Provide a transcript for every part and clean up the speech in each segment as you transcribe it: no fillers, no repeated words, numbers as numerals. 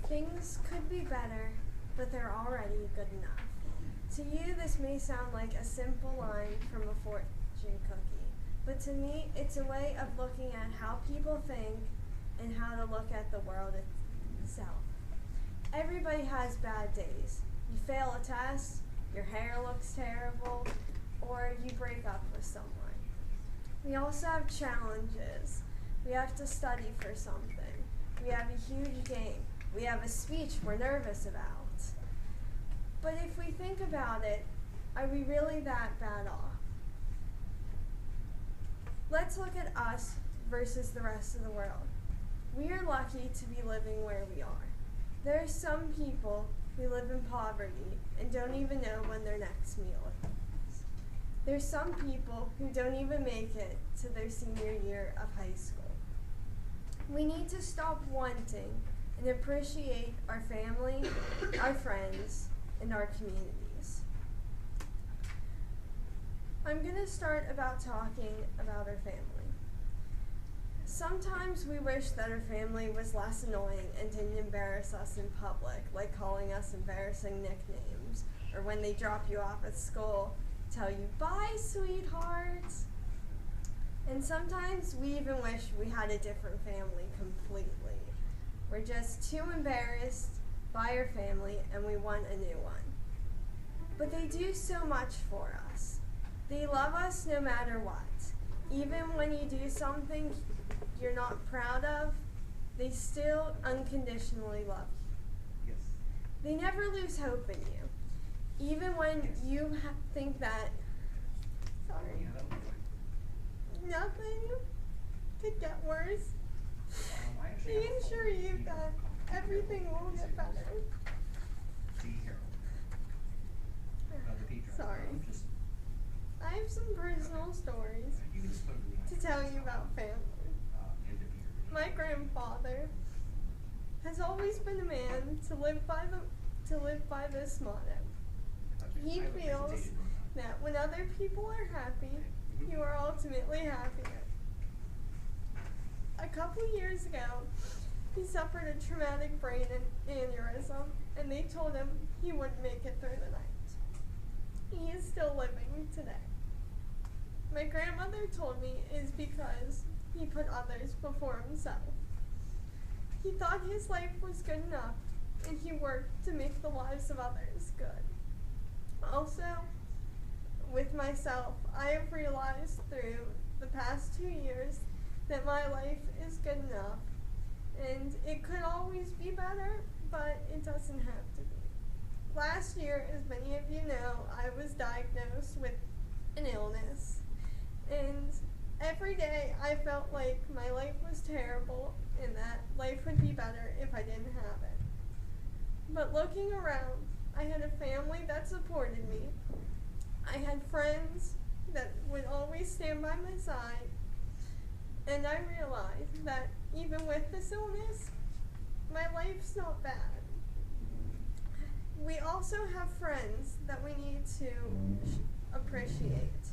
Things could be better, but they're already good enough. To you, this may sound like a simple line from a fortune cookie, but to me, it's a way of looking at how people think and how to look at the world itself. Everybody has bad days. You fail a test, your hair looks terrible, or you break up with someone. We also have challenges. We have to study for something. We have a huge game. We have a speech we're nervous about. But if we think about it, are we really that bad off? Let's look at us versus the rest of the world. We are lucky to be living where we are. There are some people who live in poverty and don't even know when their next meal is. There's some people who don't even make it to their senior year of high school. We need to stop wanting and appreciate our family, our friends, and our communities. I'm going to start about talking about our family. Sometimes we wish that our family was less annoying and didn't embarrass us in public, like calling us embarrassing nicknames, or when they drop you off at school, tell you, "Bye, sweetheart." And sometimes we even wish we had a different family completely. We're just too embarrassed by our family and we want a new one. But they do so much for us. They love us no matter what. Even when you do something you're not proud of, they still unconditionally love you. Yes. They never lose hope in you. Even when you think that, sorry, nothing could get worse, they assure you that everything will get better. Sorry. I have some personal stories to tell you about family. My grandfather has always been a man to live by this motto. He feels that when other people are happy, you are ultimately happier. A couple years ago, he suffered a traumatic brain aneurysm, and they told him he wouldn't make it through the night. He is still living today. My grandmother told me it is because he put others before himself. He thought his life was good enough, and he worked to make the lives of others good. Also, with myself, I have realized through the past 2 years that my life is good enough, and it could always be better, but it doesn't have to be. Last year, as many of you know, I was diagnosed with an illness, and every day I felt like my life was terrible and that life would be better if I didn't have it. But looking around, I had a family that supported me. I had friends that would always stand by my side, and I realized that even with this illness, my life's not bad. We also have friends that we need to appreciate.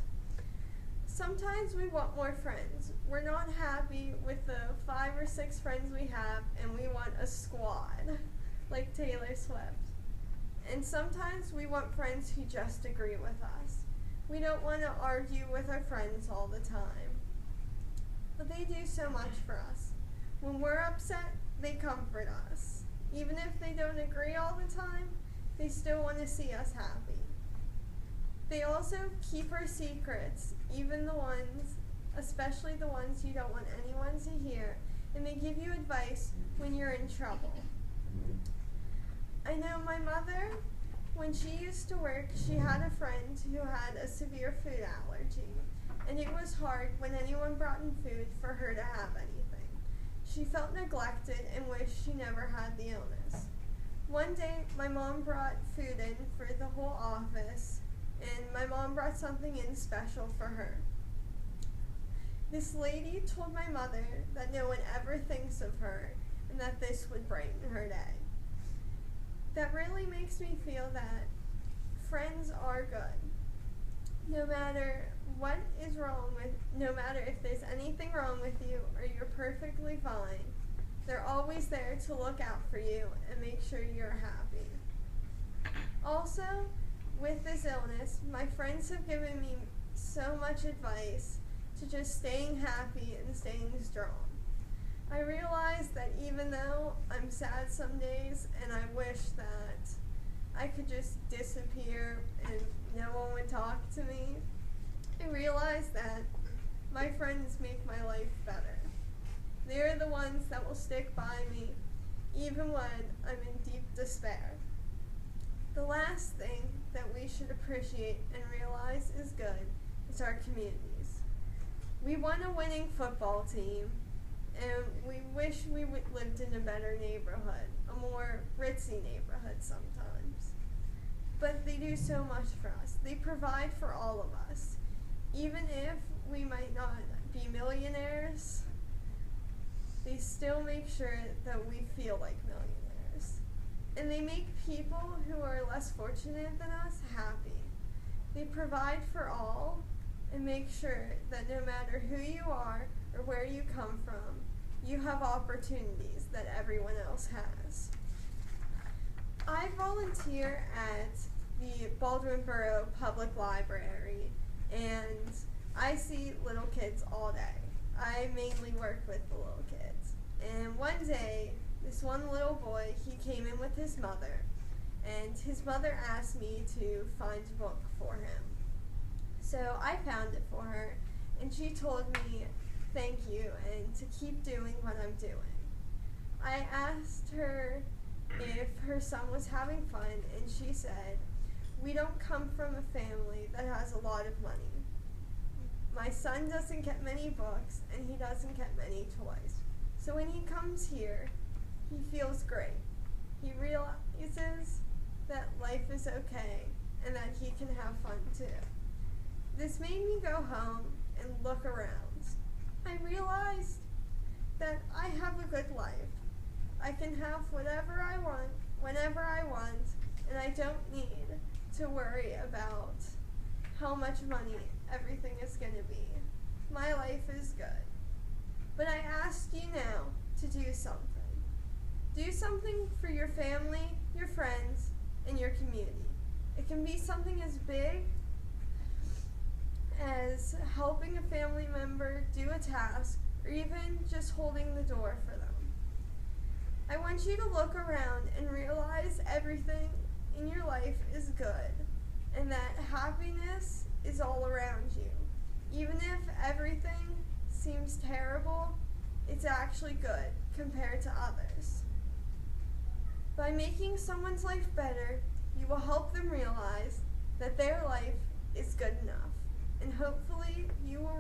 Sometimes we want more friends. We're not happy with the 5 or 6 friends we have, and we want a squad, like Taylor Swift. And sometimes we want friends who just agree with us. We don't want to argue with our friends all the time. But they do so much for us. When we're upset, they comfort us. Even if they don't agree all the time, they still want to see us happy. They also keep our secrets, even the ones, especially the ones you don't want anyone to hear, and they give you advice when you're in trouble. I know my mother, when she used to work, she had a friend who had a severe food allergy, and it was hard when anyone brought in food for her to have anything. She felt neglected and wished she never had the illness. One day, my mom brought food in for the whole office, and my mom brought something in special for her. This lady told my mother that no one ever thinks of her and that this would brighten her day. That really makes me feel that friends are good. No matter what is wrong with, no matter if there's anything wrong with you or you're perfectly fine, They're always there to look out for you and make sure you're happy. Also, with this illness, my friends have given me so much advice to just staying happy and staying strong. I realize that even though I'm sad some days and I wish that I could just disappear and no one would talk to me, I realize that my friends make my life better. They're the ones that will stick by me even when I'm in deep despair. The last thing that we should appreciate and realize is good is our communities. We want a winning football team, and we wish we lived in a better neighborhood, a more ritzy neighborhood sometimes. But they do so much for us. They provide for all of us. Even if we might not be millionaires, they still make sure that we feel like millionaires. And they make people who are less fortunate than us happy. They provide for all and make sure that no matter who you are or where you come from, you have opportunities that everyone else has. I volunteer at the Baldwin Borough Public Library, and I see little kids all day. I mainly work with the little kids. And one day, this one little boy, he came in with his mother, and his mother asked me to find a book for him. So I found it for her, and she told me thank you and to keep doing what I'm doing. I asked her if her son was having fun, and she said, "We don't come from a family that has a lot of money. My son doesn't get many books, and he doesn't get many toys. So when he comes here, he feels great. He realizes that life is okay and that he can have fun too." This made me go home and look around. I realized that I have a good life. I can have whatever I want, whenever I want, and I don't need to worry about how much money everything is going to be. My life is good. But I ask you now to do something. Do something for your family, your friends, and your community. It can be something as big as helping a family member do a task, or even just holding the door for them. I want you to look around and realize everything in your life is good, and that happiness is all around you. Even if everything seems terrible, it's actually good compared to others. By making someone's life better, you will help them realize that their life is good enough, and hopefully you will